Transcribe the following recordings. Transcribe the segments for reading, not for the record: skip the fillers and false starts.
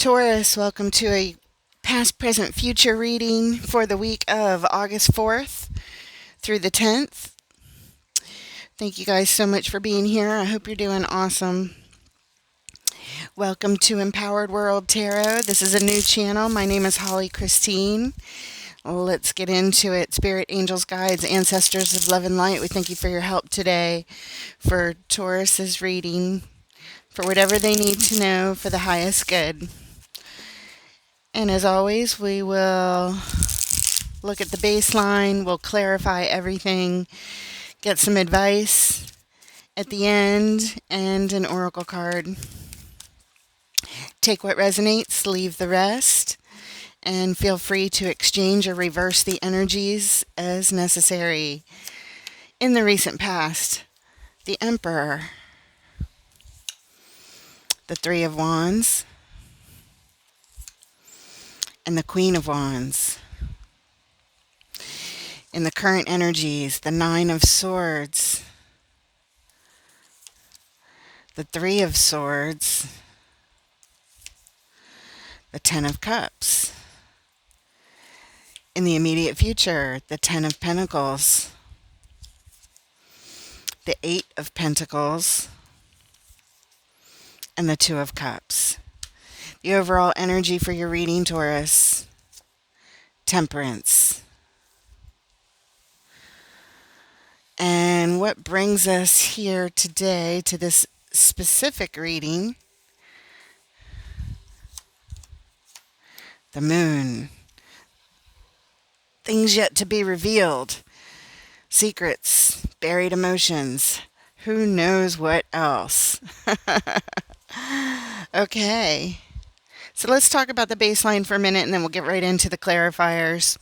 Taurus, welcome to a past, present, future reading for the week of August 4th through the 10th. Thank you guys so much for being here. I hope you're doing awesome. Welcome to Empowered World Tarot. This is a new channel. My name is Holly Christine. Let's get into it. Spirit, angels, guides, ancestors of love and light, we thank you for your help today for Taurus's reading, for whatever they need to know for the highest good. And as always, we will look at the baseline, we'll clarify everything, get some advice at the end, and an oracle card. Take what resonates, leave the rest, and feel free to exchange or reverse the energies as necessary. In the recent past, the Emperor, the Three of Wands, and the Queen of Wands. In the current energies, the Nine of Swords, the Three of Swords, the Ten of Cups. In the immediate future, the Ten of Pentacles, the Eight of Pentacles, and the Two of Cups. The overall energy for your reading, Taurus, Temperance. And what brings us here today to this specific reading? The Moon. Things yet to be revealed. Secrets, buried emotions. Who knows what else? Okay. So let's talk about the baseline for a minute and then we'll get right into the clarifiers.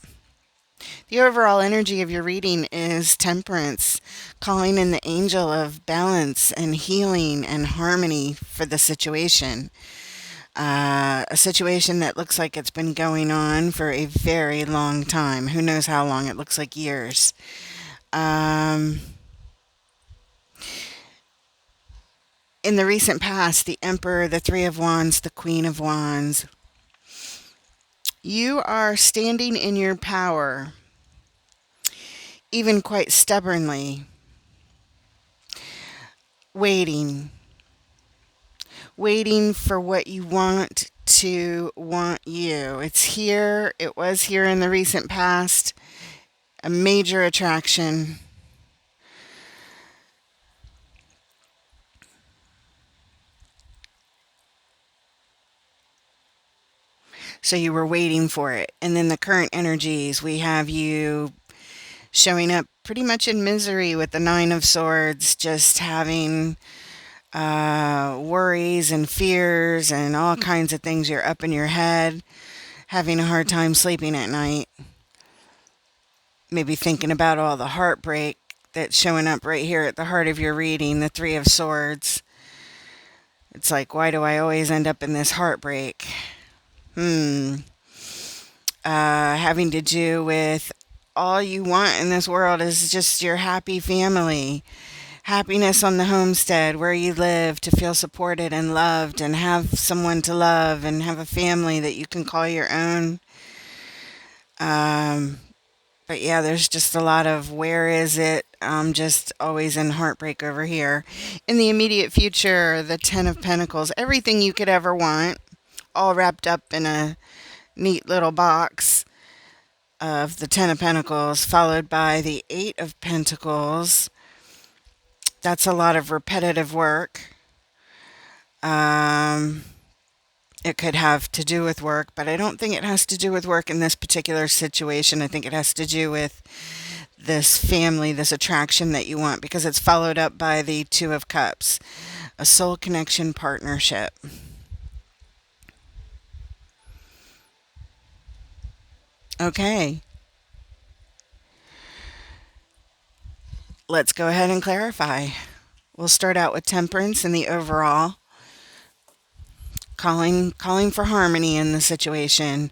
The overall energy of your reading is Temperance, calling in the angel of balance and healing and harmony for the situation. A situation that looks like it's been going on for a very long time. Who knows how long? It looks like years. In the recent past, the Emperor, the Three of Wands, the Queen of Wands. You are standing in your power, even quite stubbornly, waiting for what you want to want you. It's here. It was here in the recent past. A major attraction. So you were waiting for it. And then the current energies, we have you showing up pretty much in misery with the Nine of Swords, just having worries and fears and all kinds of things. You're up in your head, having a hard time sleeping at night. Maybe thinking about all the heartbreak that's showing up right here at the heart of your reading, the Three of Swords. It's like, why do I always end up in this heartbreak? Having to do with all you want in this world is just your happy family. Happiness on the homestead where you live, to feel supported and loved and have someone to love and have a family that you can call your own. But yeah, there's just a lot of where is it? I'm just always in heartbreak over here. In the immediate future, the Ten of Pentacles, everything you could ever want, all wrapped up in a neat little box of the Ten of Pentacles, followed by the Eight of Pentacles. That's a lot of repetitive work. It could have to do with work, but I don't think it has to do with work in this particular situation. I think it has to do with this family, this attraction that you want, because it's followed up by the Two of Cups, a soul connection partnership. Okay. Let's go ahead and clarify. We'll start out with Temperance and the overall. Calling for harmony in the situation.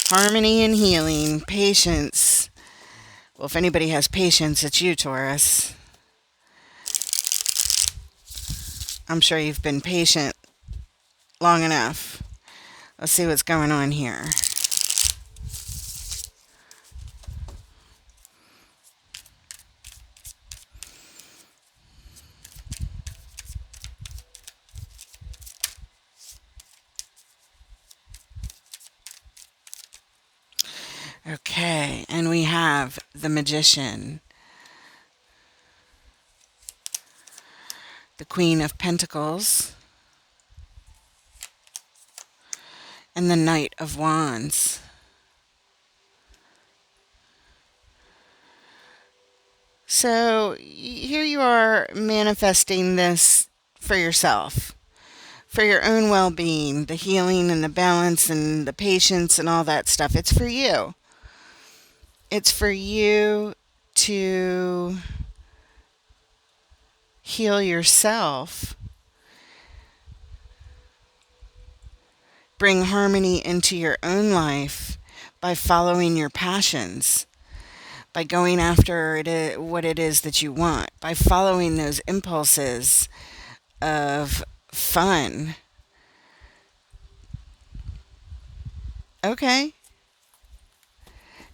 Harmony and healing. Patience. Well, if anybody has patience, it's you, Taurus. I'm sure you've been patient long enough. Let's see what's going on here. Okay, and we have the Magician, the Queen of Pentacles, and the Knight of Wands. So here you are manifesting this for yourself, for your own well-being, the healing and the balance and the patience and all that stuff. It's for you. It's for you to heal yourself, bring harmony into your own life by following your passions, by going after what it is that you want, by following those impulses of fun. Okay.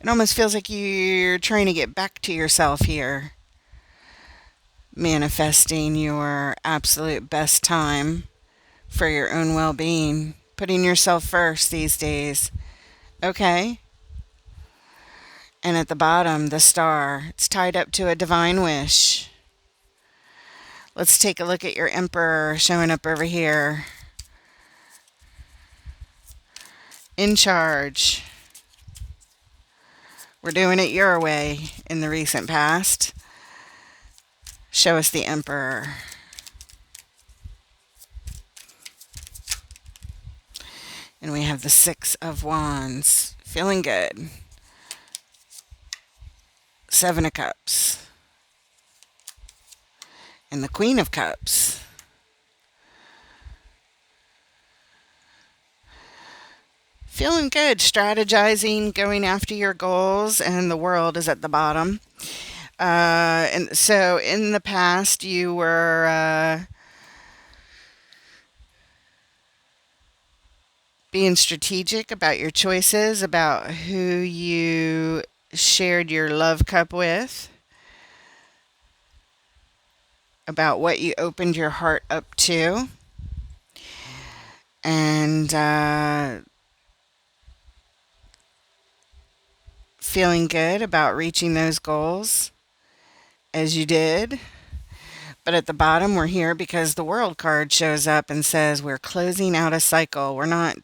It almost feels like you're trying to get back to yourself here, manifesting your absolute best time for your own well-being, putting yourself first these days. Okay. And at the bottom, the star. It's tied up to a divine wish. Let's take a look at your Emperor showing up over here. In charge. We're doing it your way in the recent past. Show us the Emperor. And we have the Six of Wands. Feeling good. Seven of Cups. And the Queen of Cups. Feeling good, strategizing, going after your goals, and the World is at the bottom. And so in the past, you were being strategic about your choices, about who you shared your love cup with, about what you opened your heart up to, and feeling good about reaching those goals as you did. But at the bottom, we're here because the World card shows up and says we're closing out a cycle. We're not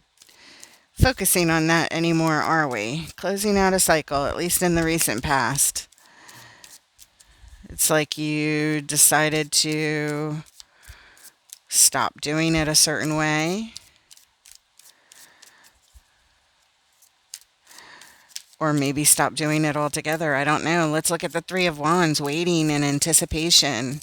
focusing on that anymore, are we? Closing out a cycle, at least in the recent past. It's like you decided to stop doing it a certain way. Or maybe stop doing it altogether. I don't know. Let's look at the Three of Wands, waiting in anticipation.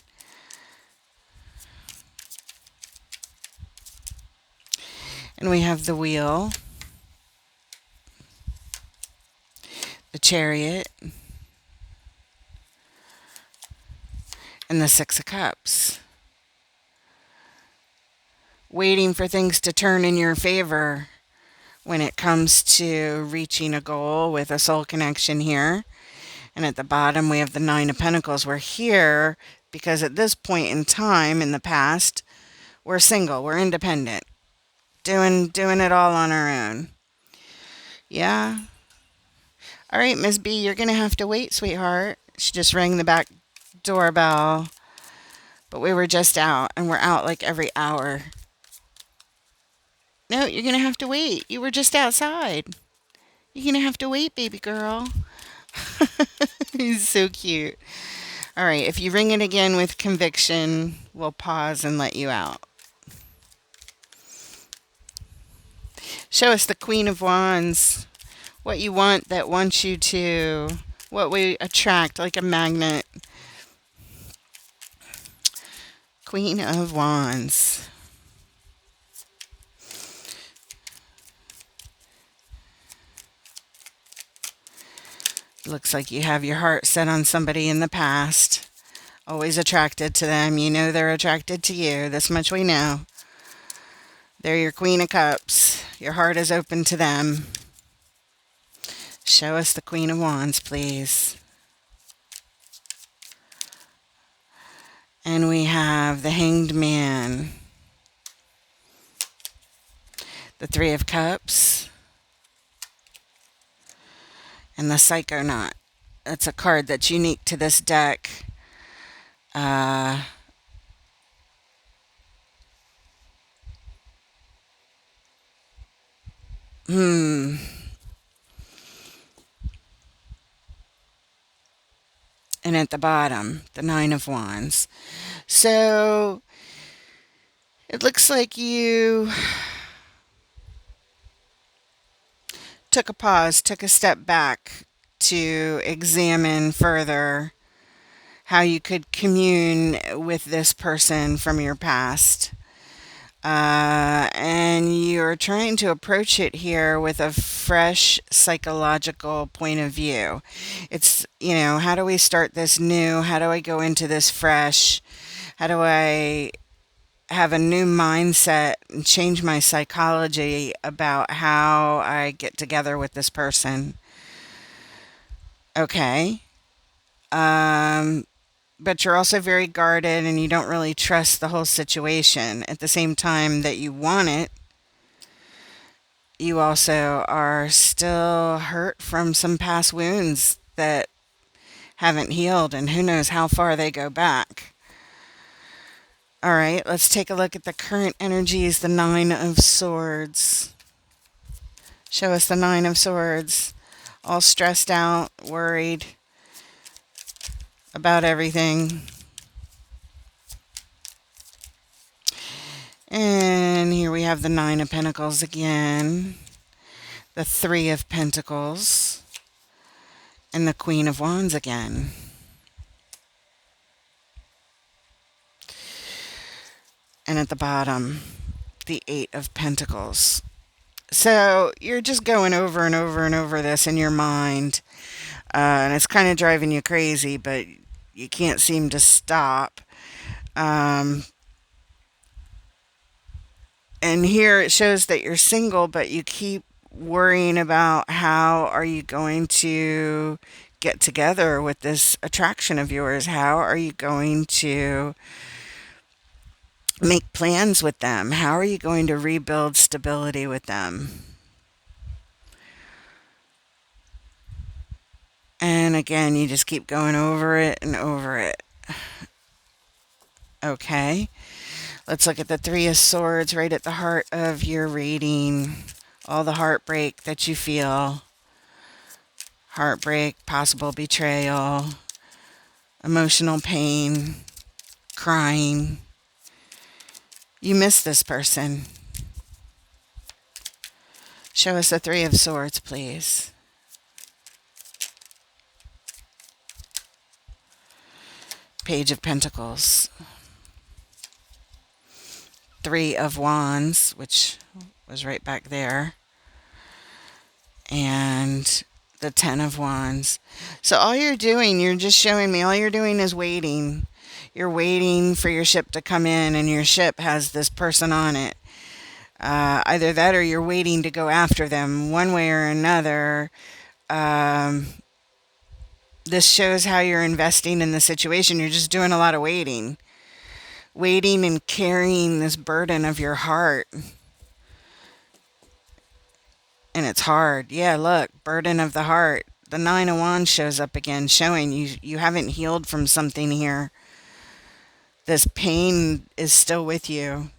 And we have the Wheel, the Chariot, and the Six of Cups. Waiting for things to turn in your favor when it comes to reaching a goal with a soul connection here. And at the bottom, we have the Nine of Pentacles. We're here because at this point in time in the past, we're single, we're independent, doing it all on our own. Yeah. All right, Ms. B, you're going to have to wait, sweetheart. She just rang the back doorbell. But we were just out, and we're out like every hour. No, you're going to have to wait. You were just outside. You're going to have to wait, baby girl. He's so cute. All right, if you ring it again with conviction, we'll pause and let you out. Show us the Queen of Wands. What you want that wants you to. What we attract like a magnet. Queen of Wands. Looks like you have your heart set on somebody in the past. Always attracted to them. You know they're attracted to you. This much we know. They're your Queen of Cups. Your heart is open to them. Show us the Queen of Wands, please. And we have the Hanged Man, the Three of Cups, and the Psychonaut. That's a card that's unique to this deck. Uh, And at the bottom, the Nine of Wands. So it looks like you took a pause, took a step back to examine further how you could commune with this person from your past. And you're trying to approach it here with a fresh psychological point of view. It's, how do we start this new? How do I go into this fresh? How do I have a new mindset and change my psychology about how I get together with this person? Okay. But you're also very guarded and you don't really trust the whole situation. At the same time that you want it, you also are still hurt from some past wounds that haven't healed, and who knows how far they go back. All right, let's take a look at the current energies, the Nine of Swords. Show us the Nine of Swords. All stressed out, worried about everything. And here we have the Nine of Pentacles again, the Three of Pentacles, and the Queen of Wands again. And at the bottom, the Eight of Pentacles. So you're just going over and over and over this in your mind. And it's kind of driving you crazy, but you can't seem to stop. And here it shows that you're single, but you keep worrying about how are you going to get together with this attraction of yours? How are you going to make plans with them? How are you going to rebuild stability with them? And again, you just keep going over it and over it. Okay. Let's look at the Three of Swords right at the heart of your reading. All the heartbreak that you feel. Heartbreak, possible betrayal, emotional pain, crying. You miss this person. Show us the Three of Swords, please. Page of Pentacles. Three of Wands, which was right back there. And the Ten of Wands. So all you're doing, you're just showing me, all you're doing is waiting. You're waiting for your ship to come in, and your ship has this person on it. Either that or you're waiting to go after them one way or another. This shows how you're investing in the situation. You're just doing a lot of waiting. Waiting and carrying this burden of your heart. And it's hard. Yeah, look, burden of the heart. The Nine of Wands shows up again, showing you haven't healed from something here. This pain is still with you.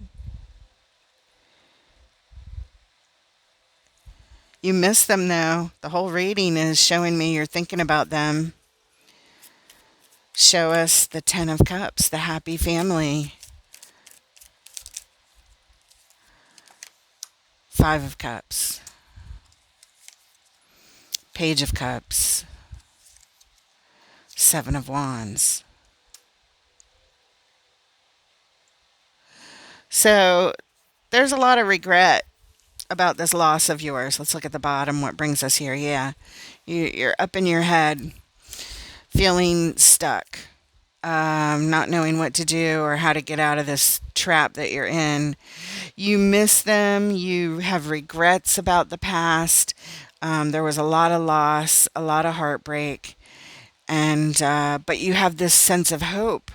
You miss them, though. The whole reading is showing me you're thinking about them. Show us the Ten of Cups, the happy family. Five of Cups. Page of Cups. Seven of Wands. So there's a lot of regret about this loss of yours. Let's look at the bottom, what brings us here. Yeah, you're up in your head, feeling stuck. not knowing what to do or how to get out of this trap that you're in. You miss them. You have regrets about the past. There was a lot of loss, a lot of heartbreak, and but you have this sense of hope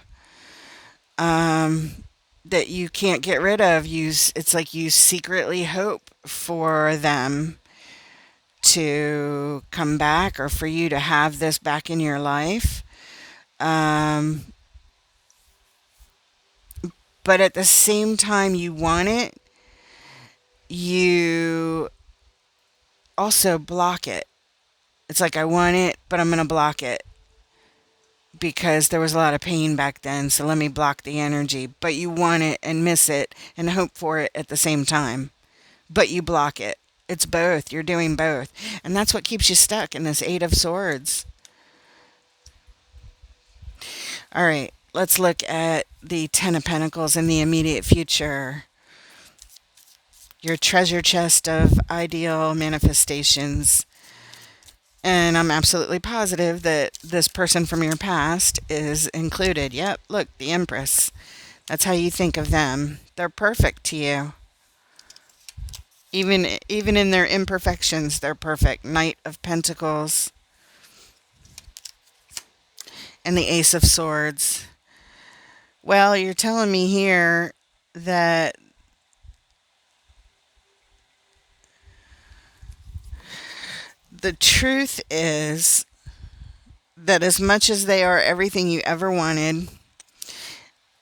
that you can't get rid of. It's like you secretly hope for them to come back or for you to have this back in your life. Um, but at the same time you want it, you also block it. It's like, I want it, but I'm going to block it because there was a lot of pain back then. So let me block the energy. But you want it and miss it and hope for it at the same time. But you block it. It's both. You're doing both. And that's what keeps you stuck in this Eight of Swords. All right. Let's look at the Ten of Pentacles in the immediate future. Your treasure chest of ideal manifestations. And I'm absolutely positive that this person from your past is included. Yep, look, the Empress. That's how you think of them. They're perfect to you. Even in their imperfections, they're perfect. Knight of Pentacles and the Ace of Swords. Well, you're telling me here that the truth is that as much as they are everything you ever wanted,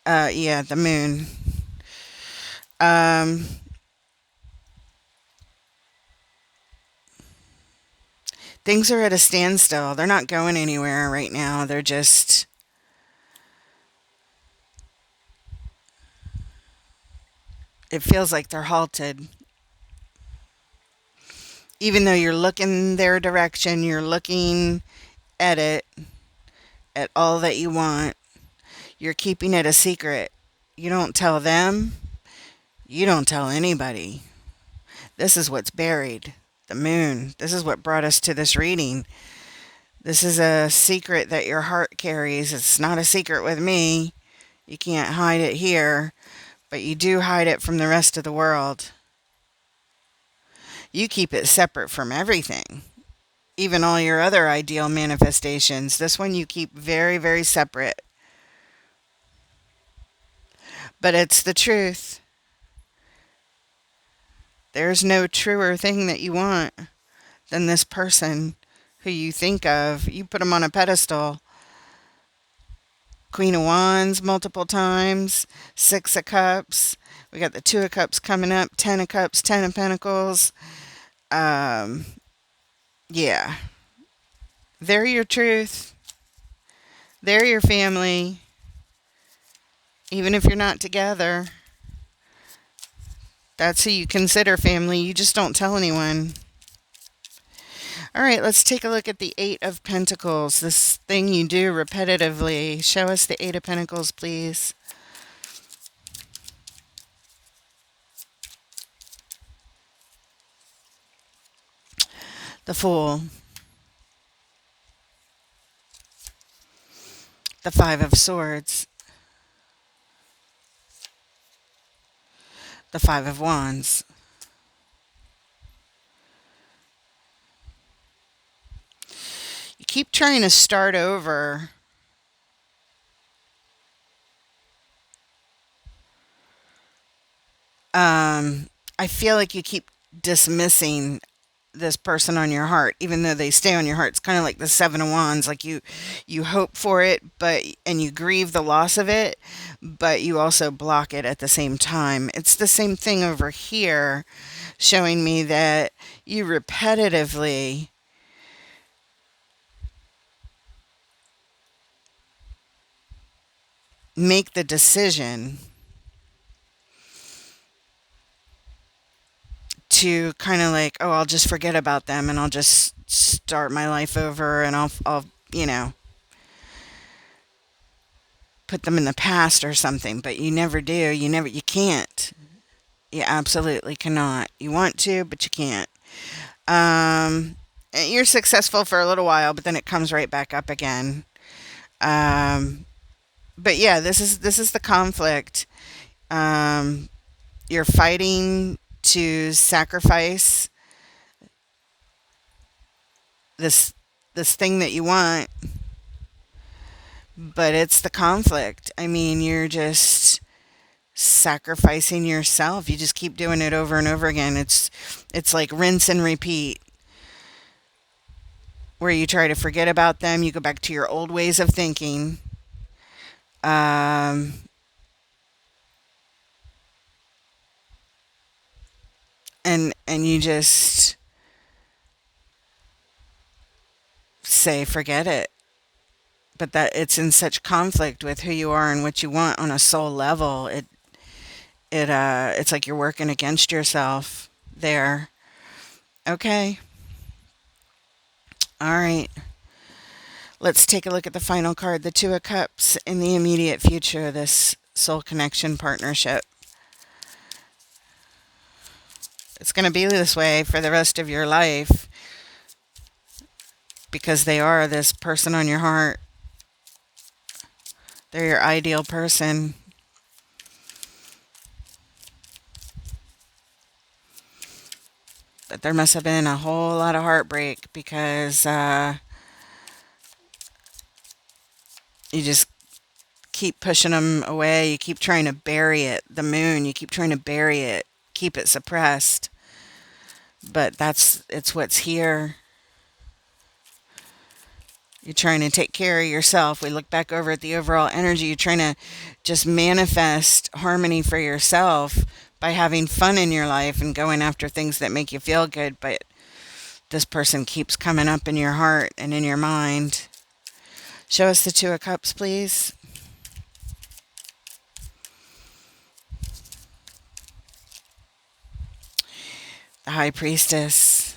yeah, the Moon. Things are at a standstill. They're not going anywhere right now. They're just, it feels like they're halted. Even though you're looking their direction, you're looking at it, at all that you want, you're keeping it a secret. You don't tell them. You don't tell anybody. This is what's buried. The Moon. This is what brought us to this reading. This is a secret that your heart carries. It's not a secret with me. You can't hide it here, but you do hide it from the rest of the world. You keep it separate from everything, even all your other ideal manifestations. This one you keep very, very separate. But it's the truth. There's no truer thing that you want than this person who you think of. You put them on a pedestal. Queen of Wands multiple times, Six of Cups. We got the Two of Cups coming up, Ten of Cups, Ten of Pentacles. Yeah. They're your truth. They're your family. Even if you're not together, that's who you consider family. You just don't tell anyone. All right, let's take a look at the Eight of Pentacles. This thing you do repetitively. Show us the Eight of Pentacles, please. The Fool. The Five of Swords. The Five of Wands. You keep trying to start over. I feel like you keep dismissing this person on your heart, even though they stay on your heart. It's kind of like the Seven of Wands. Like you hope for it, and you grieve the loss of it, but you also block it at the same time. It's the same thing over here, showing me that you repetitively make the decision to kind of like, oh, I'll just forget about them and I'll just start my life over, and I'll put them in the past or something. But you never do. You can't. You absolutely cannot. You want to, but you can't. You're successful for a little while, but then it comes right back up again. but yeah, this is the conflict. Um, you're fighting to sacrifice this this thing that you want, but it's the conflict. I mean, you're just sacrificing yourself. You just keep doing it over and over again. It's like rinse and repeat, where you try to forget about them, you go back to your old ways of thinking. Um, and you just say forget it. But that it's in such conflict with who you are and what you want on a soul level. It's like you're working against yourself there. Okay. All right. Let's take a look at the final card, the Two of Cups, in the immediate future of this soul connection partnership. It's going to be this way for the rest of your life because they are this person on your heart. They're your ideal person. But there must have been a whole lot of heartbreak because you just keep pushing them away. You keep trying to bury it. The moon, you keep trying to bury it, keep it suppressed. But it's what's here. You're trying to take care of yourself. We look back over at the overall energy. You're trying to just manifest harmony for yourself by having fun in your life and going after things that make you feel good. But this person keeps coming up in your heart and in your mind. Show us the Two of Cups, please. The High Priestess.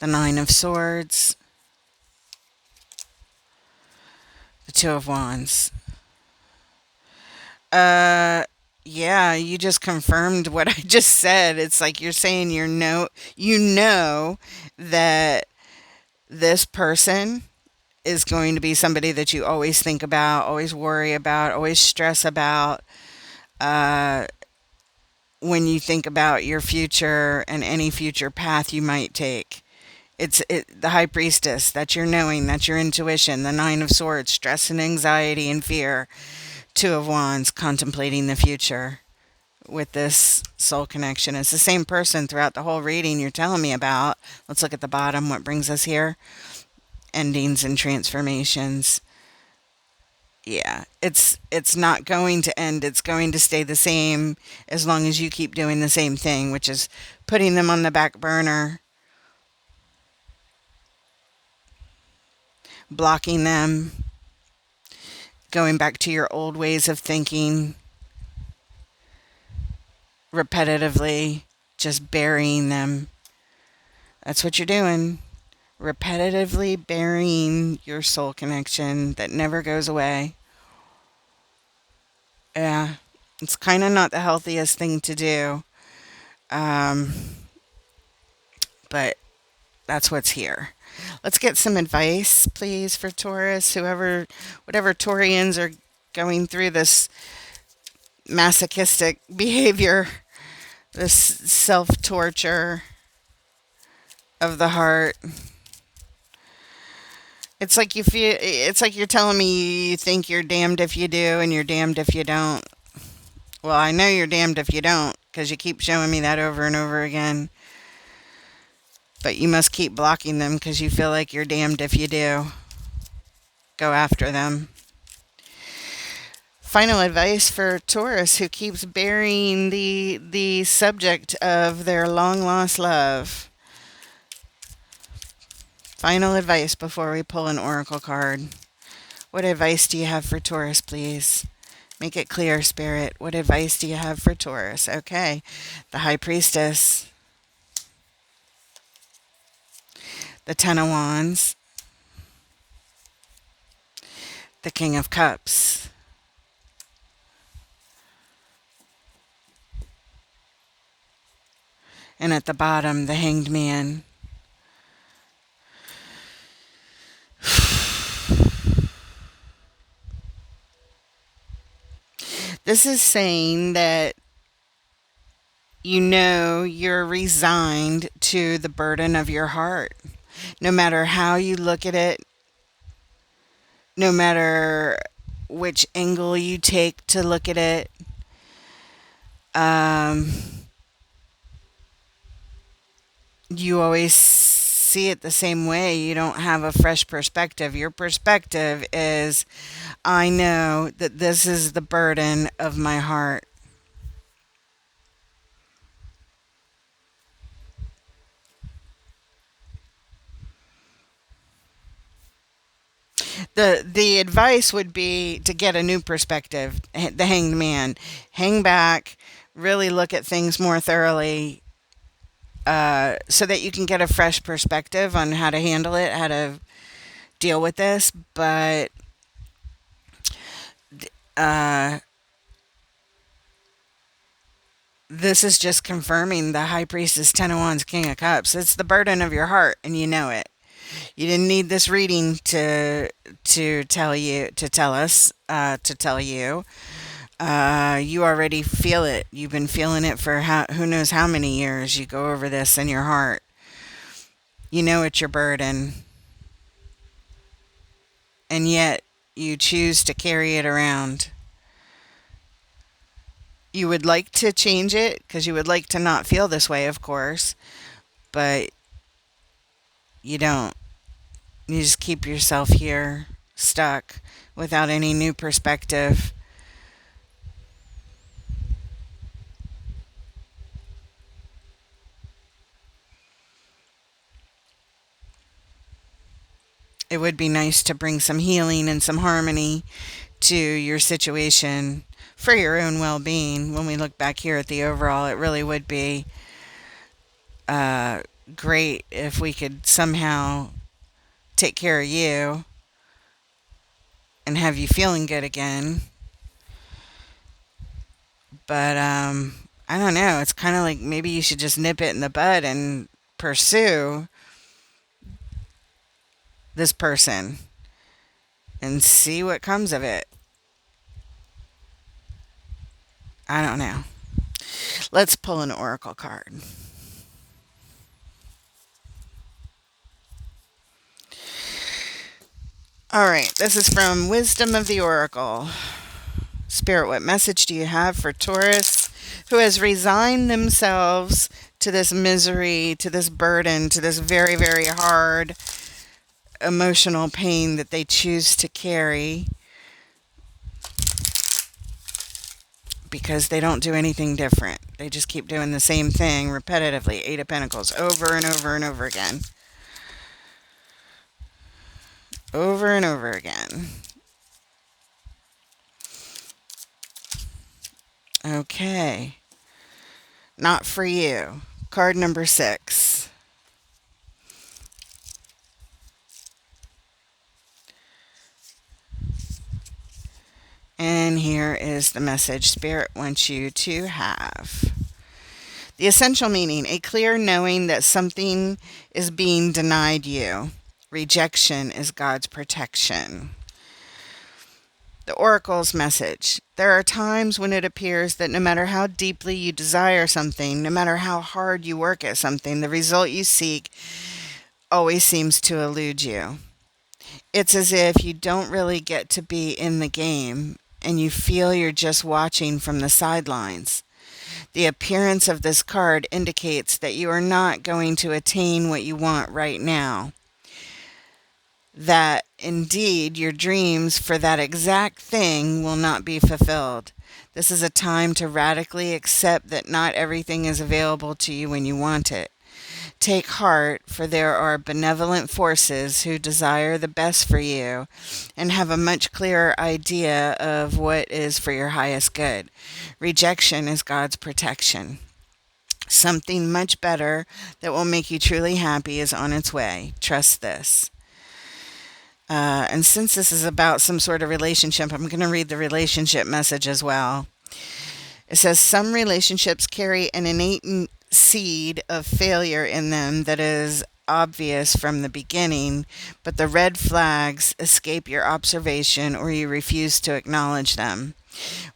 The Nine of Swords. The Two of Wands. Yeah, you just confirmed what I just said. It's like you're saying you know that this person is going to be somebody that you always think about, always worry about, always stress about. Uh, when you think about your future and any future path you might take. The High Priestess, that's your knowing, that's your intuition. The Nine of Swords, stress and anxiety and fear. Two of Wands, contemplating the future with this soul connection. It's the same person throughout the whole reading you're telling me about. Let's look at the bottom, what brings us here. Endings and transformations. Yeah, it's not going to end. It's going to stay the same as long as you keep doing the same thing, which is putting them on the back burner, blocking them, going back to your old ways of thinking, repetitively, just burying them. That's what you're doing. Repetitively burying your soul connection that never goes away. Yeah, it's kind of not the healthiest thing to do. Um, but that's what's here. Let's get some advice, please, for Taurus. Whatever Taurians are going through this masochistic behavior, this self-torture of the heart. It's like you're telling me you think you're damned if you do and you're damned if you don't. Well, I know you're damned if you don't because you keep showing me that over and over again. But you must keep blocking them because you feel like you're damned if you do. Go after them. Final advice for Taurus who keeps burying the subject of their long lost love. Final advice before we pull an oracle card. What advice do you have for Taurus, please? Make it clear, Spirit. What advice do you have for Taurus? Okay. The High Priestess. The Ten of Wands. The King of Cups. And at the bottom, the Hanged Man. This is saying that you know you're resigned to the burden of your heart. No matter how you look at it, no matter which angle you take to look at it, um, you always see it the same way. You don't have a fresh perspective. Your perspective is, I know that this is the burden of my heart. The advice would be to get a new perspective. The hanged man, hang back, really look at things more thoroughly, so that you can get a fresh perspective on how to handle it, how to deal with this. But uh, this is just confirming the high priestess, 10 of Wands, King of Cups. It's the burden of your heart, and you know it. You didn't need this reading to tell you. You already feel it. You've been feeling it for who knows how many years. You go over this in your heart. You know it's your burden, and yet you choose to carry it around. You would like to change it because you would like to not feel this way, of course, but you don't. You just keep yourself here, stuck, without any new perspective. It would be nice to bring some healing and some harmony to your situation for your own well being. When we look back here at the overall, it really would be uh, great if we could somehow take care of you and have you feeling good again. But I don't know. It's kind of like maybe you should just nip it in the bud and pursue this person and see what comes of it. I don't know. Let's pull an oracle card. All right, this is from Wisdom of the Oracle. Spirit, what message do you have for Taurus who has resigned themselves to this misery, to this burden, to this very, very hard emotional pain that they choose to carry because they don't do anything different? They just keep doing the same thing repetitively. 8 of Pentacles, over and over and over again. Over and over again. Okay. Not for you. Card number 6. And here is the message Spirit wants you to have. The essential meaning, a clear knowing that something is being denied you. Rejection is God's protection. The Oracle's message. There are times when it appears that no matter how deeply you desire something, no matter how hard you work at something, the result you seek always seems to elude you. It's as if you don't really get to be in the game and you feel you're just watching from the sidelines. The appearance of this card indicates that you are not going to attain what you want right now. That indeed your dreams for that exact thing will not be fulfilled. This is a time to radically accept that not everything is available to you when you want it. Take heart, for there are benevolent forces who desire the best for you and have a much clearer idea of what is for your highest good. Rejection is God's protection. Something much better that will make you truly happy is on its way. Trust this. And since this is about some sort of relationship, I'm going to read the relationship message as well. It says, some relationships carry an innate seed of failure in them that is obvious from the beginning, but the red flags escape your observation or you refuse to acknowledge them.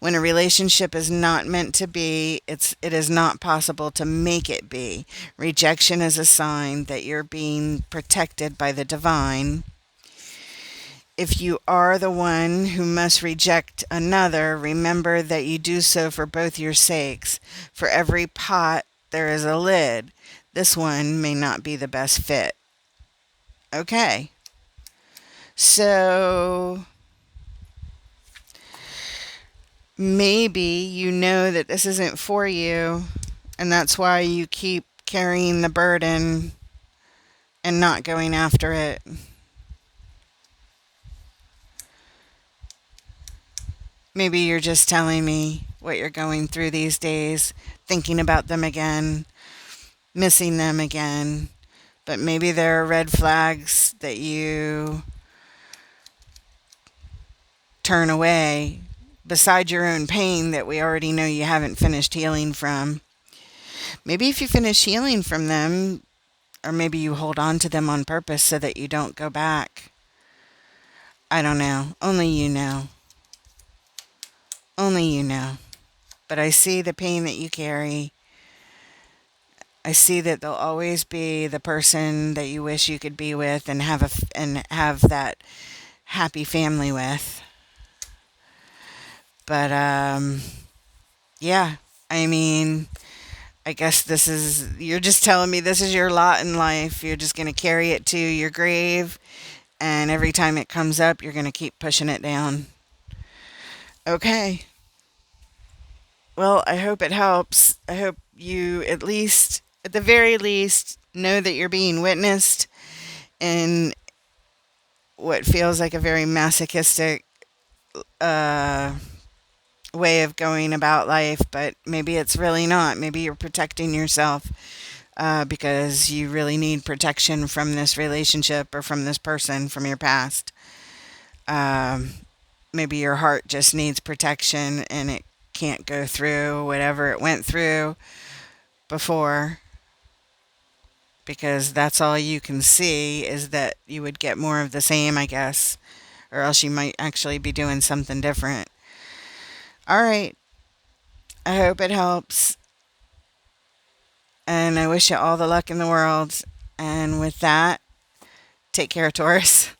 When a relationship is not meant to be, it is not possible to make it be. Rejection is a sign that you're being protected by the divine. If you are the one who must reject another, remember that you do so for both your sakes. For every pot, there is a lid. This one may not be the best fit. Okay. So maybe you know that this isn't for you, and that's why you keep carrying the burden and not going after it. Maybe you're just telling me what you're going through these days, thinking about them again, missing them again. But maybe there are red flags that you turn away beside your own pain that we already know you haven't finished healing from. Maybe if you finish healing from them, or maybe you hold on to them on purpose so that you don't go back. I don't know. Only you know. Only you know. But I see the pain that you carry. I see that there'll always be the person that you wish you could be with and have that happy family with. But yeah, I mean, I guess you're just telling me this is your lot in life. You're just going to carry it to your grave, and every time it comes up, you're going to keep pushing it down. Okay. Well, I hope it helps. I hope you at the very least, know that you're being witnessed in what feels like a very masochistic uh, way of going about life, but maybe it's really not. Maybe you're protecting yourself because you really need protection from this relationship or from this person from your past. Um, Maybe your heart just needs protection and it can't go through whatever it went through before, because that's all you can see is that you would get more of the same, I guess, or else you might actually be doing something different. All right. I hope it helps. And I wish you all the luck in the world. And with that, take care, Taurus.